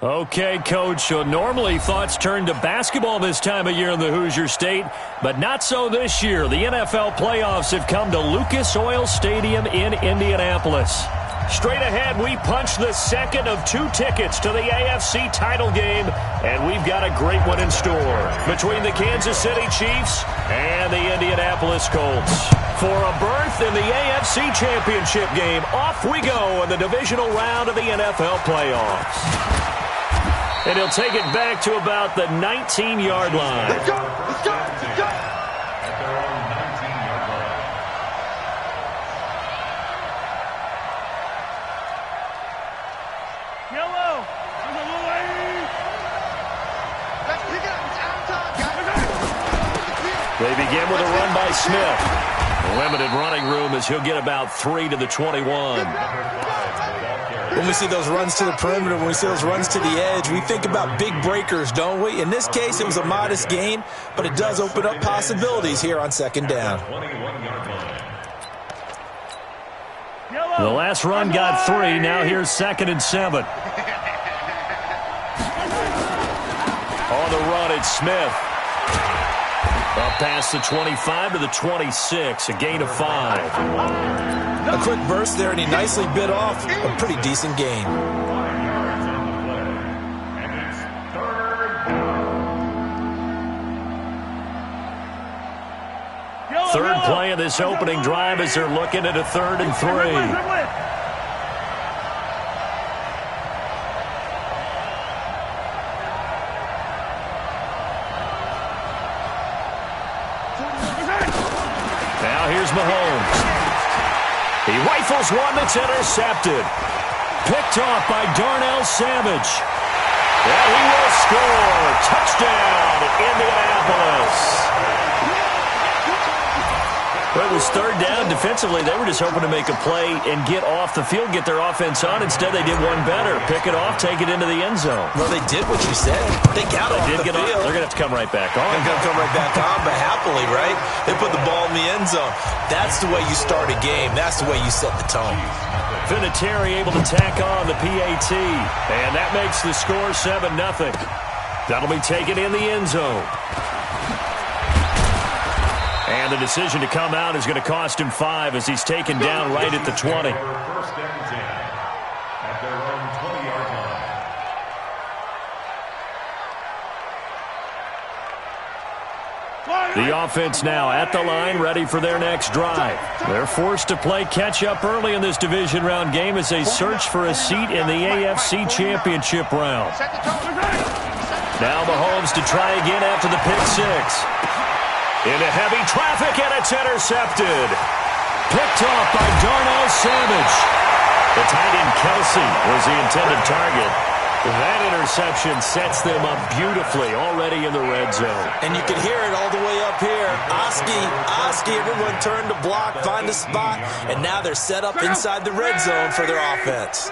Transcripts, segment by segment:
Okay, Coach, so normally thoughts turn to basketball this time of year in the Hoosier State, but not so this year. The NFL playoffs have come to Lucas Oil Stadium in Indianapolis. Straight ahead, we punch the second of 2 tickets to the AFC title game, and we've got a great one in store between the Kansas City Chiefs and the Indianapolis Colts. For a berth in the AFC Championship game, off we go in the divisional round of the NFL playoffs. And he'll take it back to about the 19-yard line. Let's go! Let's go! Let's go! At their own 19-yard line. Yellow! There's a little lead! Let's pick it up. It's out of time, guys. They begin with a run by Smith. Limited running room as he'll get about 3 to the 21. When we see those runs to the perimeter, when we see those runs to the edge, we think about big breakers, don't we? In this case, it was a modest gain, but it does open up possibilities here on second down. The last run got 3. Now here's 2nd and 7. On the run, it's Smith. Up past the 25 to the 26, a gain of 5. A quick burst there, and he nicely bit off a pretty decent gain. Third play of this opening drive as they're looking at a 3rd and 3. Now here's Mahomes. He rifles one that's intercepted. Picked off by Darnell Savage. And he will score. Touchdown, Indianapolis. Well, it was 3rd down. Defensively, they were just hoping to make a play and get off the field, get their offense on. Instead, they did one better. Pick it off, take it into the end zone. Well, they did what you said. They got off the field. They're going to have to come right back on. They're going to come right back on, but happily, right? They put the ball in the end zone. That's the way you start a game. That's the way you set the tone. Vinatieri able to tack on the PAT. And that makes the score 7-0. That'll be taken in the end zone. And the decision to come out is going to cost him 5 as he's taken down right at the 20. First down 10 at their own 20-yard line. The offense now at the line, ready for their next drive. They're forced to play catch-up early in this division round game as they search for a seat in the AFC Championship round. Now Mahomes to try again after the pick 6. Into heavy traffic, and it's intercepted. Picked off by Darnell Savage. The tight end Kelsey was the intended target. That interception sets them up beautifully already in the red zone. And you can hear it all the way up here. Oski, everyone turned to block, find a spot, and now they're set up inside the red zone for their offense.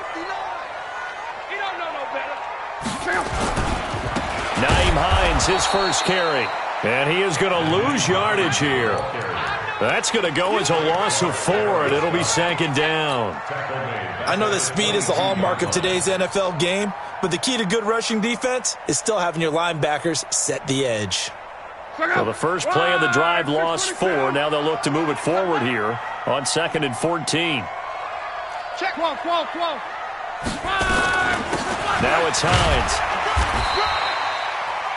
Nyheim Hines, his first carry. And he is going to lose yardage here. That's going to go as a loss of 4, and it'll be 2nd down. I know that speed is the hallmark of today's NFL game, but the key to good rushing defense is still having your linebackers set the edge. Well, the first play of the drive lost 4. Now they'll look to move it forward here on 2nd and 14. Check, whoa. Now it's Hines.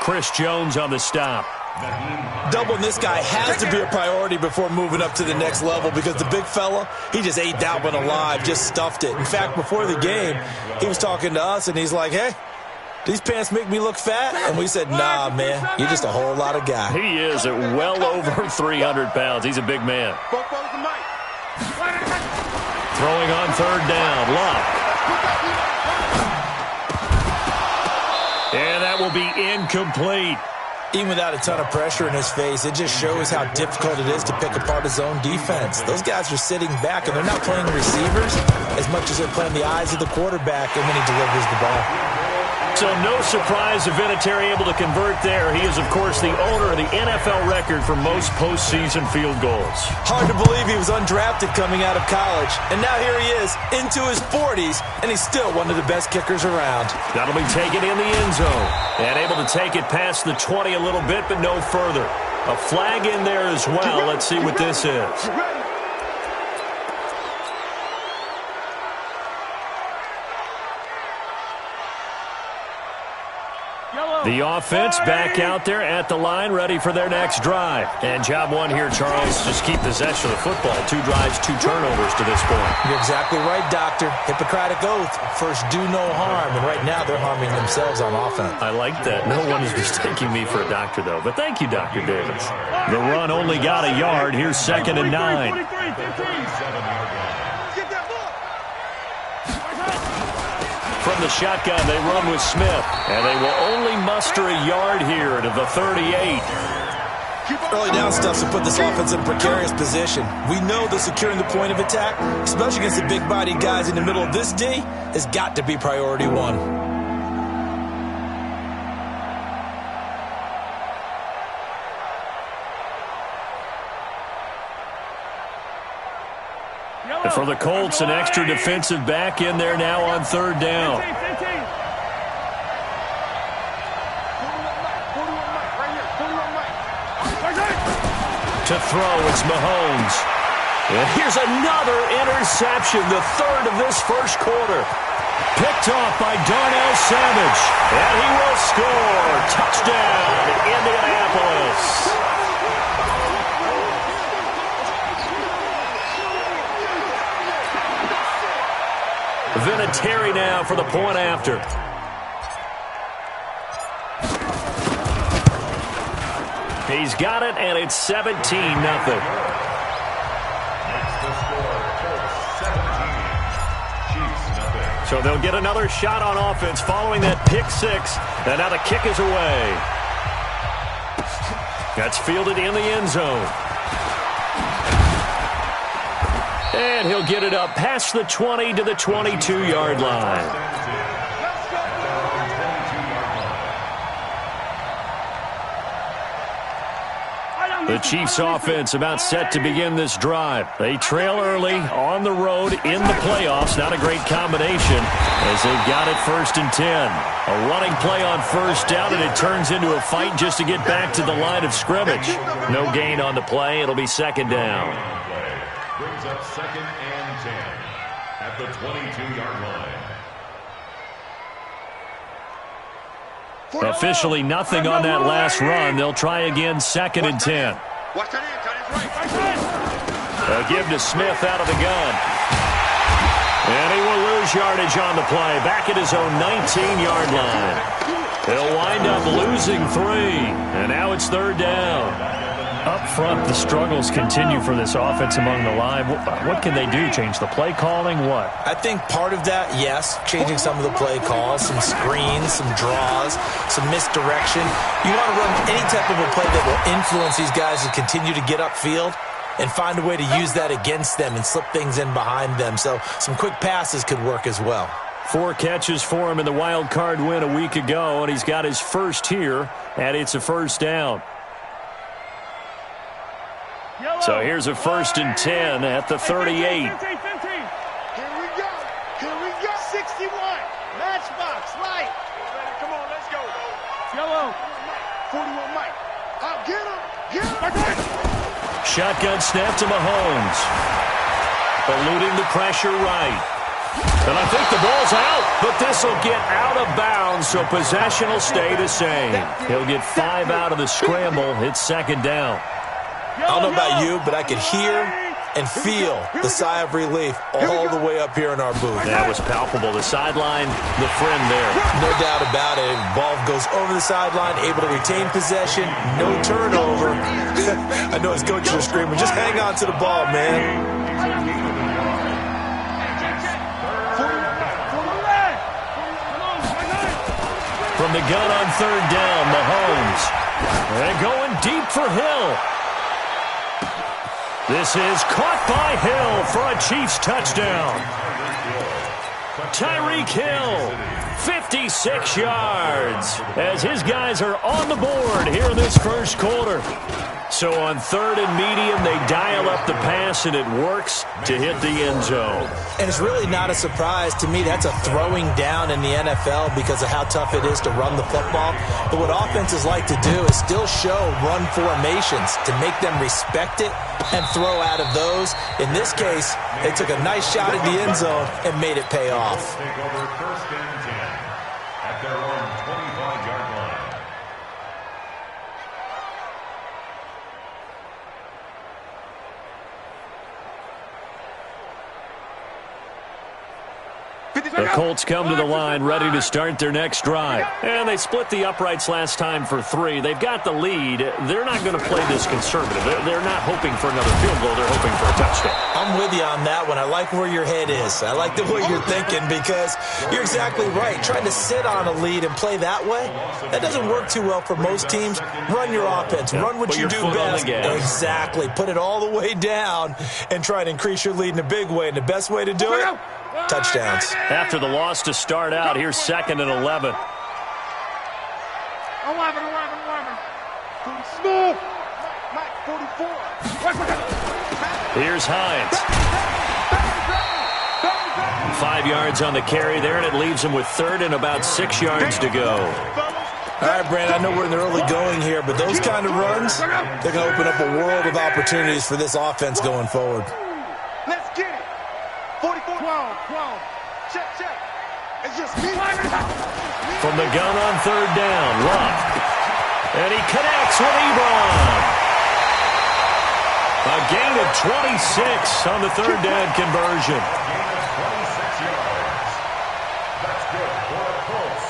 Chris Jones on the stop. Doubling this guy has to be a priority before moving up to the next level because the big fella, he just ate that one alive, just stuffed it. In fact, before the game, he was talking to us, and he's like, hey, these pants make me look fat? And we said, nah, man, you're just a whole lot of guy. He is at well over 300 pounds. He's a big man. Throwing on 3rd down, Luck. And that will be incomplete. Even without a ton of pressure in his face, it just shows how difficult it is to pick apart his own defense. Those guys are sitting back, and they're not playing receivers as much as they're playing the eyes of the quarterback and when he delivers the ball. So no surprise if Vinatieri able to convert there. He is, of course, the owner of the NFL record for most postseason field goals. Hard to believe he was undrafted coming out of college. And now here he is, into his 40s, and he's still one of the best kickers around. That'll be taken in the end zone. And able to take it past the 20 a little bit, but no further. A flag in there as well. Let's see what this is. The offense back out there at the line, ready for their next drive. And job one here, Charles, just keep possession of the football. 2 drives, 2 turnovers to this point. You're exactly right, Doctor. Hippocratic oath, first do no harm. And right now they're harming themselves on offense. I like that. No one is mistaking me for a doctor, though. But thank you, Dr. Davis. The run only got a yard. Here's 2nd and 9. From the shotgun, they run with Smith. And they will only muster a yard here to the 38. Early down stuff to put this offense in a precarious position. We know that securing the point of attack, especially against the big-bodied guys in the middle of this D, has got to be priority one. And for the Colts, an extra defensive back in there now on 3rd down. To throw, it's Mahomes. And here's another interception, the 3rd of this first quarter. Picked off by Darnell Savage. And he will score. Touchdown, Indianapolis. Vinatieri now for the point after. He's got it, and it's 17-0. So they'll get another shot on offense following that pick 6. And now the kick is away. That's fielded in the end zone. And he'll get it up past the 20 to the 22-yard line. The Chiefs offense about set to begin this drive. They trail early on the road in the playoffs. Not a great combination as they've got it 1st and 10. A running play on 1st down, and it turns into a fight just to get back to the line of scrimmage. No gain on the play. It'll be 2nd down. Brings up 2nd and 10 at the 22-yard line. Officially nothing on that last run. They'll try again 2nd and 10. They'll give to Smith out of the gun. And he will lose yardage on the play. Back at his own 19-yard line. He'll wind up losing 3. And now it's 3rd down. Up front, the struggles continue for this offense among the line. What can they do? Change the play calling? What? I think part of that, yes, changing some of the play calls, some screens, some draws, some misdirection. You want to run any type of a play that will influence these guys to continue to get upfield and find a way to use that against them and slip things in behind them. So some quick passes could work as well. 4 catches for him in the wild card win a week ago, and he's got his first here, and it's a 1st down. So here's a 1st and 10 at the 38. Here we go. Here we go. 61. Matchbox light. Come on, let's go. Yellow. 41 Mike. I'll get him. Get him. Shotgun snap to Mahomes. Eluding the pressure right. And I think the ball's out, but this will get out of bounds, so possession will stay the same. He'll get 5 out of the scramble. It's 2nd down. I don't know about you, but I could hear and feel the sigh of relief all the way up here in our booth. That was palpable. The sideline, the friend there. No doubt about it. Ball goes over the sideline, able to retain possession, no turnover. I know his coaches are screaming, just hang on to the ball, man. From the gun on 3rd down, Mahomes. And going deep for Hill. This is caught by Hill for a Chiefs touchdown. Tyreek Hill, 56 yards, as his guys are on the board here in this first quarter. So on 3rd and medium, they dial up the pass, and it works to hit the end zone. And it's really not a surprise to me. That's a throwing down in the NFL because of how tough it is to run the football. But what offenses like to do is still show run formations to make them respect it and throw out of those. In this case, they took a nice shot at the end zone and made it pay off. Take over 1st and 10 at their own 25-yard line. The Colts come to the line ready to start their next drive. And they split the uprights last time for 3. They've got the lead. They're not going to play this conservative. They're not hoping for another field goal. They're hoping for a touchdown. I'm with you on that one. I like where your head is. I like the way you're thinking because you're exactly right. Trying to sit on a lead and play that way, that doesn't work too well for most teams. Run your offense. Run what you do best. Exactly. Put it all the way down and try to increase your lead in a big way. And the best way to do it, touchdowns. After the loss to start out, here's 2nd and 11. 11. Smooth. Mike, 44. Here's Hines. 5 yards on the carry there, and it leaves him with 3rd and about 6 yards to go. All right, Brand, I know we're in the early going here, but those kind of runs, they're going to open up a world of opportunities for this offense going forward. Let's get it. 44. 12. Check. It's just me. From the gun on 3rd down, Luck. And he connects with Ebron. A gain of 26 on the 3rd down conversion. Gain of 26 yards. That's good for the Colts.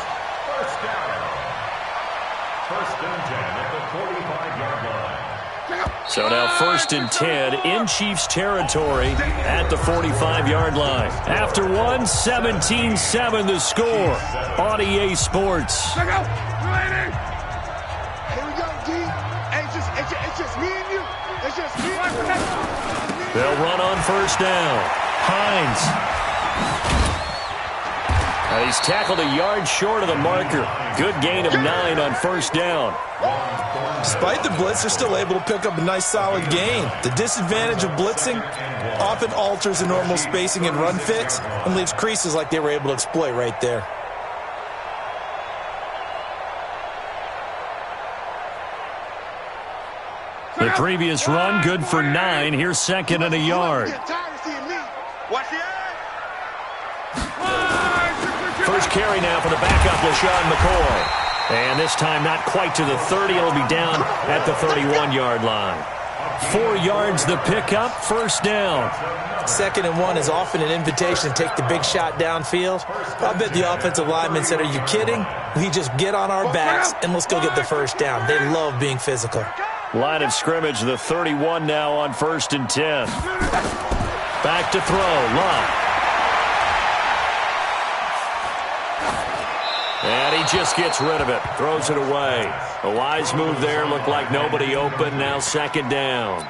1st down. 1st and 10 at the 45-yard line. So now 1st and 10 in Chiefs territory at the 45-yard line. After 17-7 the score on EA Sports. Here we go, D. It's just me and you. It's just me and you. They'll run on 1st down. Hines. And he's tackled a yard short of the marker. Good gain of 9 on 1st down. Despite the blitz, they're still able to pick up a nice solid gain. The disadvantage of blitzing often alters the normal spacing and run fits and leaves creases like they were able to exploit right there. The previous run good for 9. Here's 2nd and a yard. First carry now for the backup, LaShawn McCoy. And this time not quite to the 30. It'll be down at the 31-yard line. 4 yards the pickup, 1st down. 2nd and 1 is often an invitation to take the big shot downfield. I bet the offensive lineman said, "Are you kidding? We just get on our backs and let's go get the 1st down." They love being physical. Line of scrimmage, the 31 now on 1st and 10. Back to throw, Love. And he just gets rid of it, throws it away. A wise move there, looked like nobody open, now 2nd down.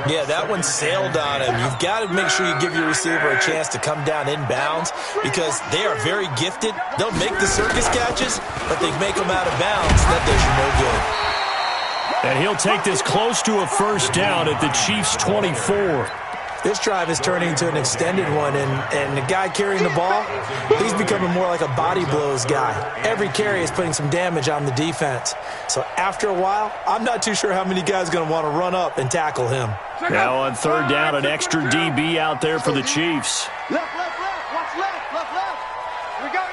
Yeah, that one sailed on him. You've got to make sure you give your receiver a chance to come down inbounds because they are very gifted. They'll make the circus catches, but they make them out of bounds. That does you no good. And he'll take this close to a 1st down at the Chiefs' 24. This drive is turning into an extended one, and the guy carrying the ball, he's becoming more like a body blows guy. Every carry is putting some damage on the defense. So after a while, I'm not too sure how many guys are going to want to run up and tackle him. Now on 3rd down, an extra DB out there for the Chiefs. Left. Watch left. Here we go.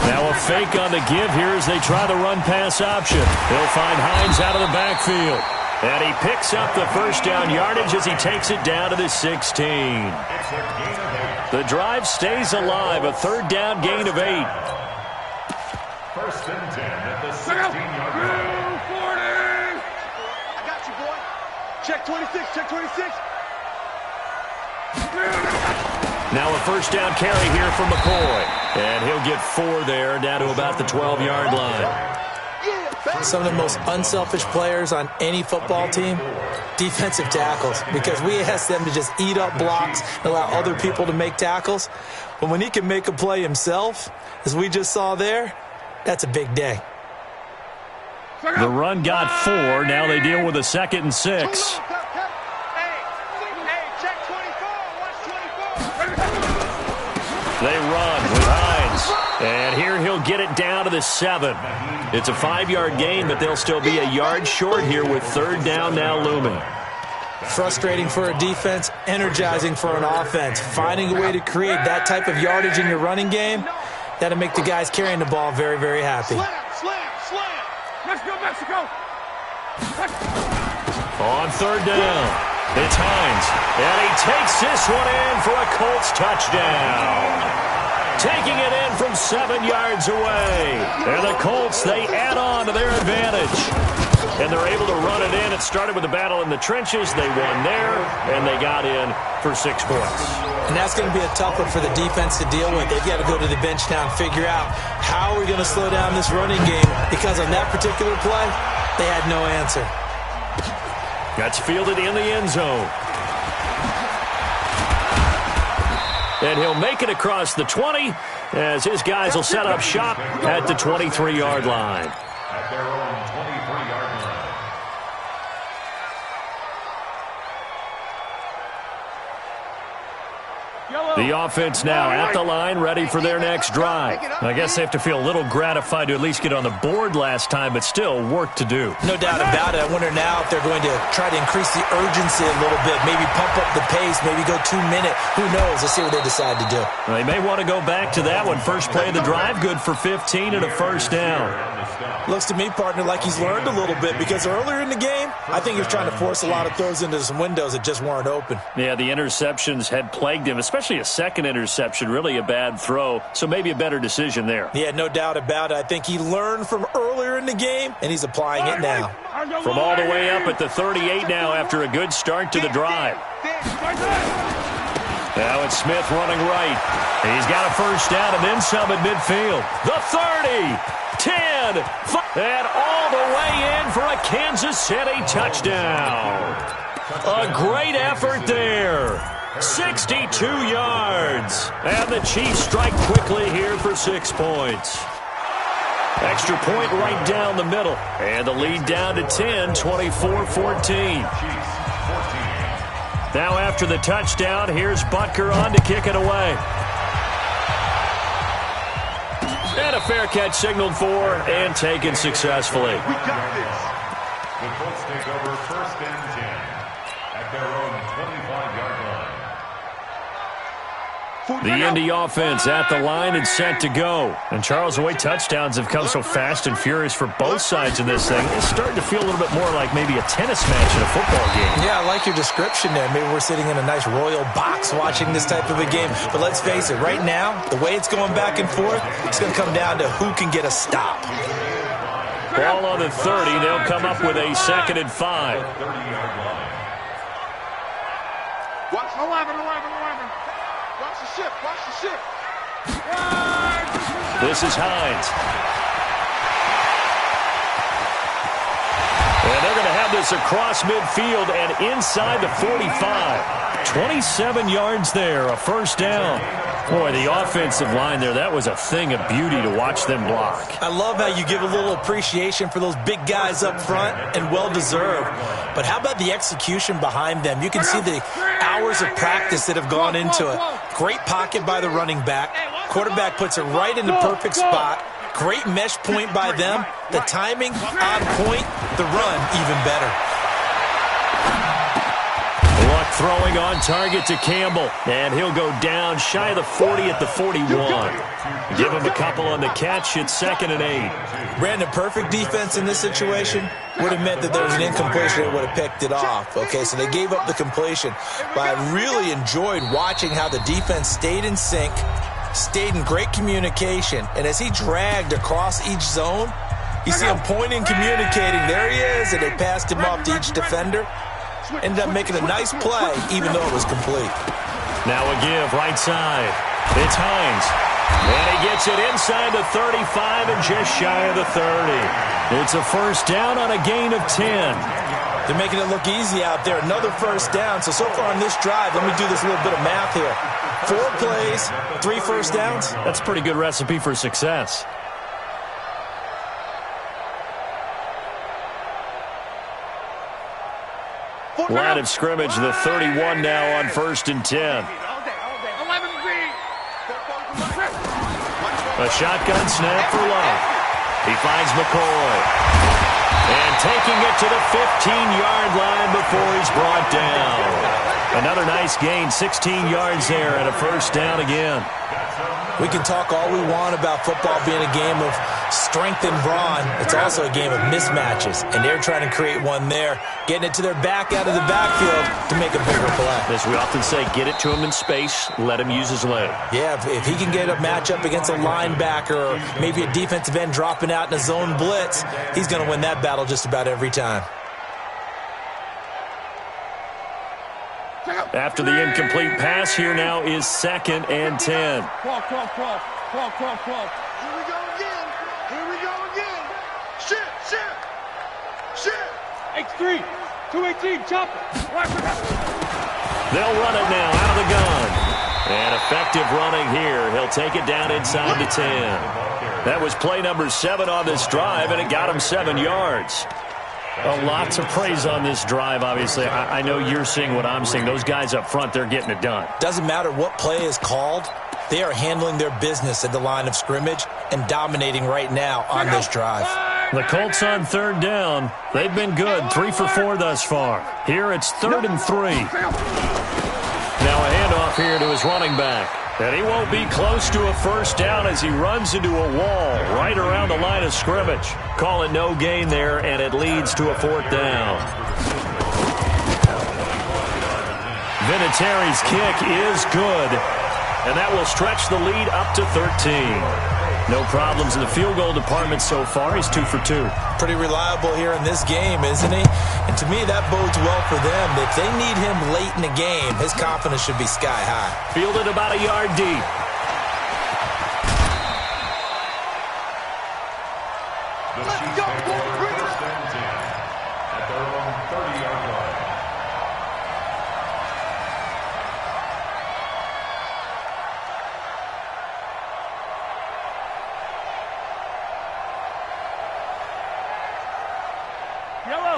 Now a fake on the give here as they try the run-pass option. They'll find Hines out of the backfield. And he picks up the 1st down yardage as he takes it down to the 16. The drive stays alive, a 3rd down gain of 8. 1st and 10 at the 16-yard line. 40. I got you, boy. Check 26. Now a 1st down carry here for McCoy. And he'll get 4 there, down to about the 12-yard line. some of the most unselfish players on any football team? Defensive tackles, because we ask them to just eat up blocks and allow other people to make tackles. But when he can make a play himself, as we just saw there, that's a big day. The run got 4. Now they deal with a 2nd and 6. They run with Hines. And here he'll get it down to the 7. It's a 5-yard gain, but they'll still be a yard short here with 3rd down now looming. Frustrating for a defense, energizing for an offense. Finding a way to create that type of yardage in your running game, that'll make the guys carrying the ball very, very happy. Slam. Mexico, Mexico. On 3rd down, it's Hines. And he takes this one in for a Colts touchdown. Taking it in from 7 yards away. And the Colts, they add on to their advantage. And they're able to run it in. It started with a battle in the trenches. They won there, and they got in for 6 points. And that's going to be a tough one for the defense to deal with. They've got to go to the bench now and figure out how are we going to slow down this running game, because on that particular play, they had no answer. That's fielded in the end zone. And he'll make it across the 20 as his guys will set up shop at the 23-yard line. At their own 23-yard line. The offense now at the line, ready for their next drive. I guess they have to feel a little gratified to at least get on the board last time, but still work to do. No doubt about it. I wonder now if they're going to try to increase the urgency a little bit, maybe pump up the pace, maybe go 2 minute. Who knows? Let's see what they decide to do. Well, they may want to go back to that one. First play of the drive, good for 15 and a 1st down. Looks to me, partner, like he's learned a little bit, because earlier in the game, I think he was trying to force a lot of throws into some windows that just weren't open. Yeah, the interceptions had plagued him, especially a second interception, really a bad throw, so maybe a better decision there. Yeah, no doubt about it. I think he learned from earlier in the game, and he's applying it now. From all the way up at the 38 now after a good start to the drive. Now it's Smith running right. He's got a 1st down and then some at midfield. The 30, 10, 5, and all the way in for a Kansas City touchdown. A great effort there. 62 yards. And the Chiefs strike quickly here for 6 points. Extra point right down the middle. And the lead down to 10, 24-14. Now after the touchdown, here's Butker on to kick it away. And a fair catch signaled for and taken successfully. We got this. The Colts take over 1st and 10 at their own 25-yard line. The Indy offense at the line and set to go. And Charles, the way touchdowns have come so fast and furious for both sides of this thing, it's starting to feel a little bit more like maybe a tennis match in a football game. Yeah, I like your description there. Maybe we're sitting in a nice royal box watching this type of a game. But let's face it, right now, the way it's going back and forth, it's going to come down to who can get a stop. Ball on the 30. They'll come up with a 2nd and 5. Watch 11. Watch the ship. This is Hines. And they're going to have this across midfield and inside the 45. 27 yards there, a 1st down. Boy, the offensive line there, that was a thing of beauty to watch them block. I love how you give a little appreciation for those big guys up front, and well-deserved. But how about the execution behind them? You can see the hours of practice that have gone into it. Great pocket by the running back. Quarterback puts it right in the perfect spot. Great mesh point by them. The timing on point. The run even better. Luck throwing on target to Campbell. And he'll go down shy of the 40 at the 41. Give him a couple on the catch. It's 2nd and 8. Brandon, perfect defense in this situation would have meant that there was an incompletion that would have picked it off. Okay, so they gave up the completion. But I really enjoyed watching how the defense stayed in sync, stayed in great communication. And as he dragged across each zone, you see him pointing, communicating. There he is, and they passed him off to each defender. Ended up making a nice play, even though it was complete. Now a give right side. It's Hines. And he gets it inside the 35 and just shy of the 30. It's a first down on a gain of 10. They're making it look easy out there. Another first down. So far on this drive, let me do this little bit of math here. 4 plays, 3 first downs. That's a pretty good recipe for success. Line of scrimmage, the 31 now on 1st and 10. A shotgun snap for Love. He finds McCoy. And taking it to the 15-yard line before he's brought down. Another nice gain, 16 yards there and a first down again. We can talk all we want about football being a game of strength and brawn. It's also a game of mismatches, and they're trying to create one there, getting it to their back out of the backfield to make a bigger play. As we often say, get it to him in space, let him use his leg. Yeah, if he can get a matchup against a linebacker or maybe a defensive end dropping out in a zone blitz, he's going to win that battle just about every time. After the incomplete pass, here now is 2nd and 10. Here we go again. Here we go again. Shit. X3, 218, chop it. They'll run it now out of the gun. And effective running here. He'll take it down inside the 10. That was play number 7 on this drive, and it got him 7 yards. A lot to praise on this drive, obviously. I know you're seeing what I'm seeing. Those guys up front, they're getting it done. Doesn't matter what play is called. They are handling their business at the line of scrimmage and dominating right now on this drive. The Colts on 3rd down. They've been good, 3 for 4 thus far. Here it's 3rd and 3. Now a handoff here to his running back. And he won't be close to a first down as he runs into a wall right around the line of scrimmage. Call it no gain there, and it leads to a 4th down. Vinatieri's kick is good, and that will stretch the lead up to 13. No problems in the field goal department so far. He's 2 for 2. Pretty reliable here in this game, isn't he? And to me, that bodes well for them. If they need him late in the game, his confidence should be sky high. Fielded about a yard deep. Let's go. First and 10 at their own 30-yard line.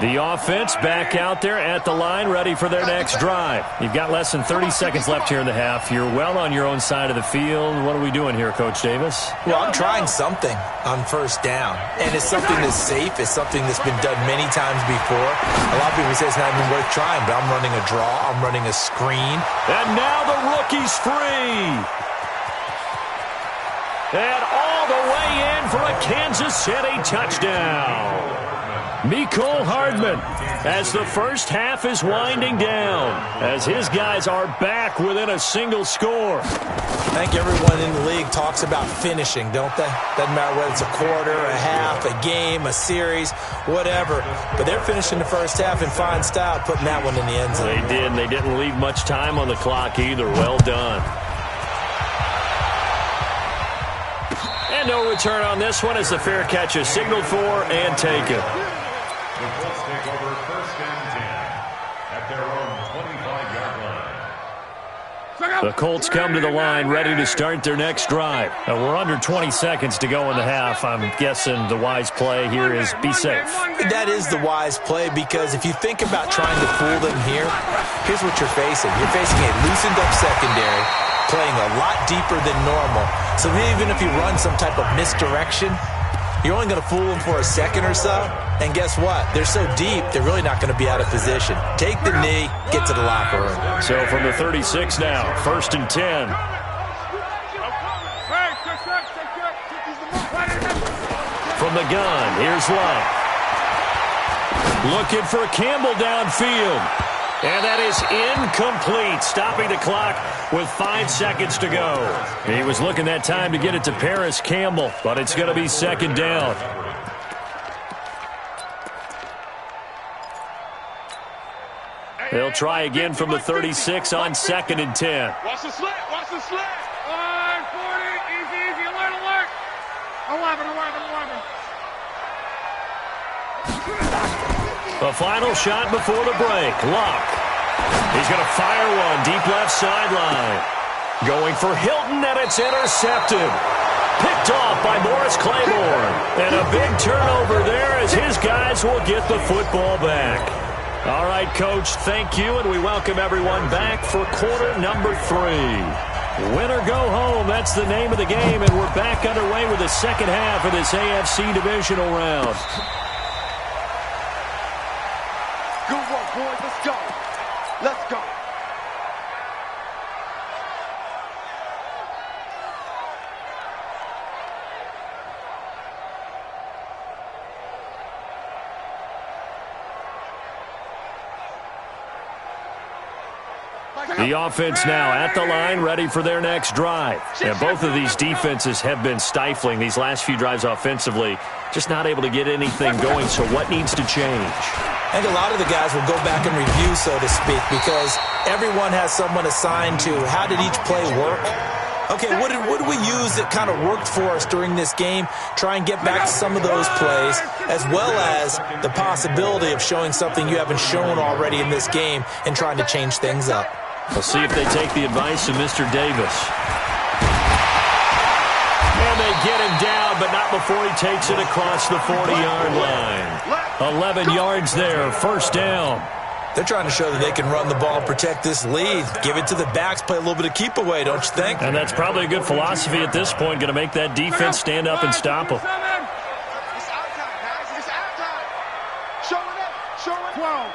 The offense back out there at the line, ready for their next drive. You've got less than 30 seconds left here in the half. You're well on your own side of the field. What are we doing here, Coach Davis? Well, I'm trying something on first down, and it's something that's safe. It's something that's been done many times before. A lot of people say it's not even worth trying, but I'm running a draw. I'm running a screen. And now the rookie's free. And all the way in for a Kansas City touchdown. Mecole Hardman, as the first half is winding down, as his guys are back within a single score. I think everyone in the league talks about finishing, don't they? Doesn't matter whether it's a quarter, a half, a game, a series, whatever. But they're finishing the first half in fine style, putting that one in the end zone. They did, and they didn't leave much time on the clock either. Well done. And no return on this one as the fair catch is signaled for and taken. The Colts take over 1st and 10 at their own 25-yard line. The Colts come to the line ready to start their next drive. We're under 20 seconds to go in the half. I'm guessing the wise play here is be safe. That is the wise play, because if you think about trying to fool them here, here's what you're facing. You're facing a loosened up secondary, playing a lot deeper than normal. So even if you run some type of misdirection, you're only going to fool them for a second or so. And guess what? They're so deep, they're really not going to be out of position. Take the knee, get to the locker room. So from the 36 now, 1st and 10. From the gun, here's Love. Looking for Campbell downfield. And that is incomplete, stopping the clock with 5 seconds to go. He was looking that time to get it to Paris Campbell, but it's going to be 2nd down. They'll try again from the 36 on 2nd and 10. Watch the slant. Watch the slant. A final shot before the break. Luck. He's going to fire one deep left sideline. Going for Hilton, and it's intercepted. Picked off by Morris Claiborne. And a big turnover there as his guys will get the football back. All right, Coach, thank you, and we welcome everyone back for quarter number 3. Win or go home, that's the name of the game, and we're back underway with the second half of this AFC divisional round. Good work, boys. Let's go. Let's go. The offense now at the line, ready for their next drive. And both of these defenses have been stifling these last few drives offensively. Just not able to get anything going, so what needs to change? I think a lot of the guys will go back and review, so to speak, because everyone has someone assigned to how did each play work. Okay, what did we use that kind of worked for us during this game? Try and get back to some of those plays, as well as the possibility of showing something you haven't shown already in this game and trying to change things up. We'll see if they take the advice of Mr. Davis. And they get him down, but not before he takes it across the 40-yard line. 11 yards there, first down. They're trying to show that they can run the ball and protect this lead. Give it to the backs, play a little bit of keep away, don't you think? And that's probably a good philosophy at this point, going to make that defense stand up and stop them. It's our time, guys. It's our time. Show it up. Show it. 12.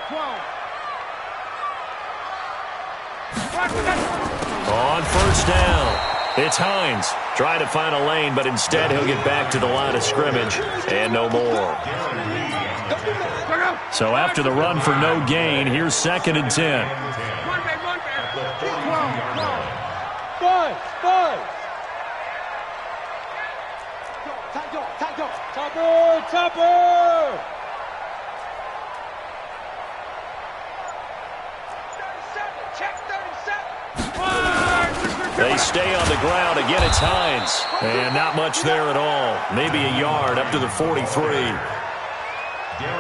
On first down, it's Hines. Trying to find a lane, but instead he'll get back to the line of scrimmage and no more. So after the run for no gain, here's 2nd and 10. Topper! They stay on the ground. Again, it's Hines. And not much there at all. Maybe a yard up to the 43.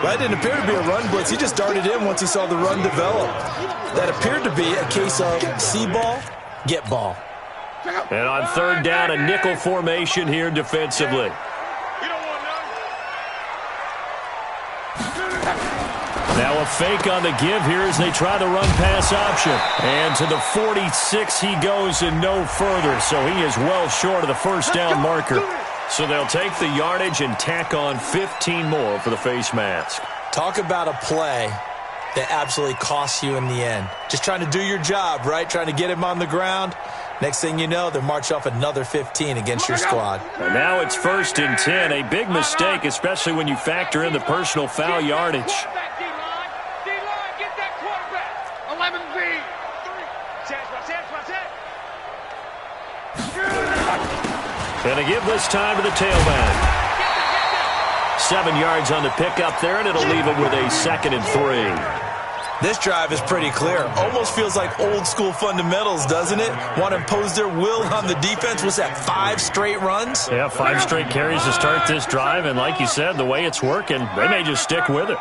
Well, it didn't appear to be a run blitz. He just darted in once he saw the run develop. That appeared to be a case of see ball, get ball. And on third down, a nickel formation here defensively. Now a fake on the give here as they try the run-pass option. And to the 46 he goes and no further. So he is well short of the first down marker. So they'll take the yardage and tack on 15 more for the face mask. Talk about a play that absolutely costs you in the end. Just trying to do your job, right? Trying to get him on the ground. Next thing you know, they march off another 15 against your squad. And now it's 1st and 10. A big mistake, especially when you factor in the personal foul yardage. And a give this time to the tailback. 7 yards on the pickup there, and it'll leave him with a 2nd and 3. This drive is pretty clear. Almost feels like old school fundamentals, doesn't it? Want to impose their will on the defense. Was that 5 straight runs? Yeah, 5 straight carries to start this drive, and like you said, the way it's working, they may just stick with it.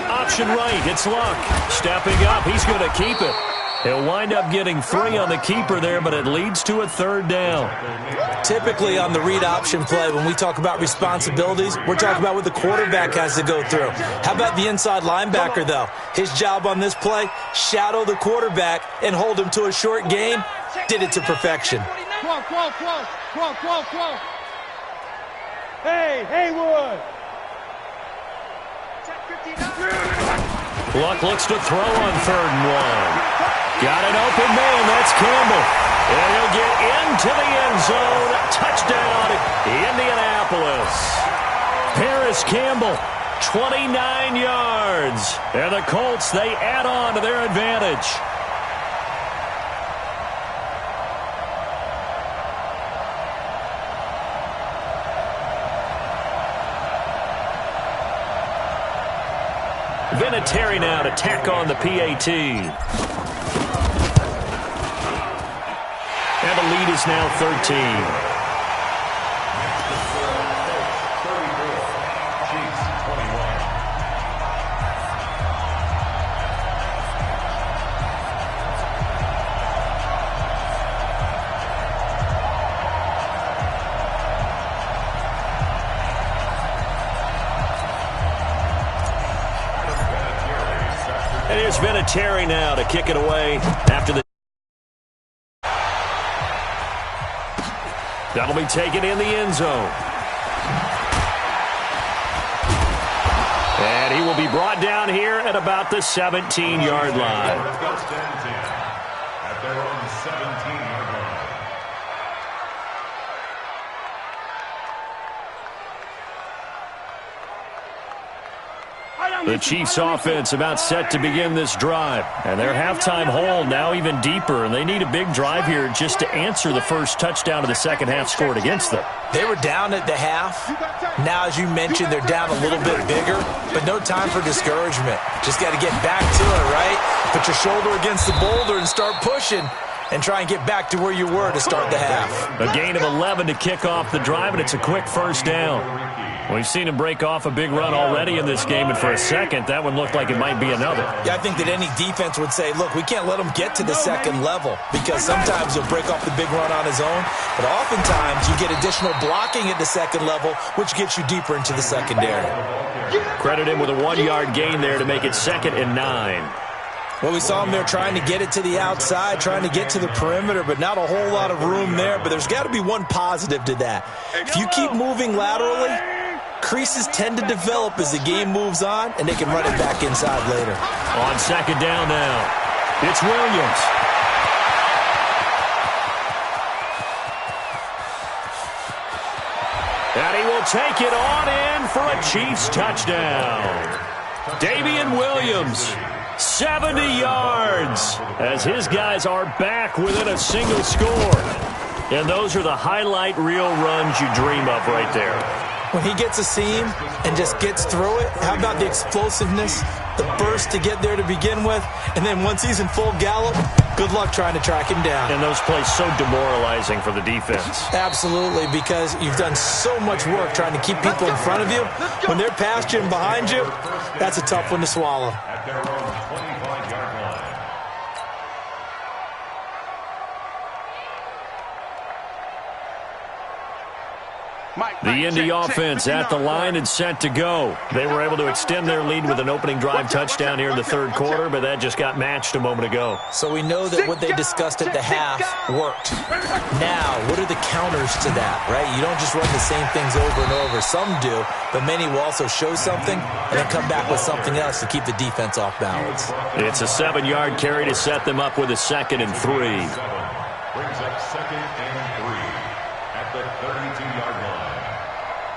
Option right, it's Luck. Stepping up, he's going to keep it. He'll wind up getting 3 on the keeper there, but it leads to a 3rd down. Typically on the read option play, when we talk about responsibilities, we're talking about what the quarterback has to go through. How about the inside linebacker, though? His job on this play, shadow the quarterback and hold him to a short gain. Did it to perfection. Hey, Haywood! Luck looks to throw on 3rd and 1. Got an open man, that's Campbell. And he'll get into the end zone. Touchdown, Indianapolis. Paris Campbell, 29 yards. And the Colts, they add on to their advantage. Vinatieri now to tack on the PAT. And the lead is now 13. is Vinatieri now to kick it away after the... That'll be taken in the end zone. And he will be brought down here at about the 17-yard line. First and 10 at their own 17-yard line. The Chiefs offense about set to begin this drive. And their halftime hole now even deeper. And they need a big drive here just to answer the first touchdown of the second half scored against them. They were down at the half. Now, as you mentioned, they're down a little bit bigger, but no time for discouragement. Just got to get back to it, right? Put your shoulder against the boulder and start pushing and try and get back to where you were to start the half. A gain of 11 to kick off the drive, and it's a quick first down. We've seen him break off a big run already in this game, and for a second, that one looked like it might be another. Yeah, I think that any defense would say, look, we can't let him get to the second level because sometimes he'll break off the big run on his own, but oftentimes you get additional blocking at the second level, which gets you deeper into the secondary. Credit him with a 1-yard gain there to make it 2nd and 9. Well, we saw him there trying to get it to the outside, trying to get to the perimeter, but not a whole lot of room there. But there's got to be one positive to that. If you keep moving laterally, creases tend to develop as the game moves on, and they can run it back inside later. On 2nd down now, it's Williams. And he will take it on in for a Chiefs touchdown. Damian Williams, 70 yards, as his guys are back within a single score. And those are the highlight reel runs you dream of right there. When he gets a seam and just gets through it, how about the explosiveness, the burst to get there to begin with, and then once he's in full gallop, good luck trying to track him down. And those plays so demoralizing for the defense. Absolutely, because you've done so much work trying to keep people in front of you. When they're past you and behind you, that's a tough one to swallow. At their own 25-yard line. The Indy offense at the line and set to go. They were able to extend their lead with an opening drive touchdown here in the third quarter, but that just got matched a moment ago. So we know that what they discussed at the half worked. Now, what are the counters to that, right? You don't just run the same things over and over. Some do, but many will also show something and then come back with something else to keep the defense off balance. It's a 7-yard carry to set them up with a 2nd and 3. Brings up 2nd and 3 at the 32-yard line.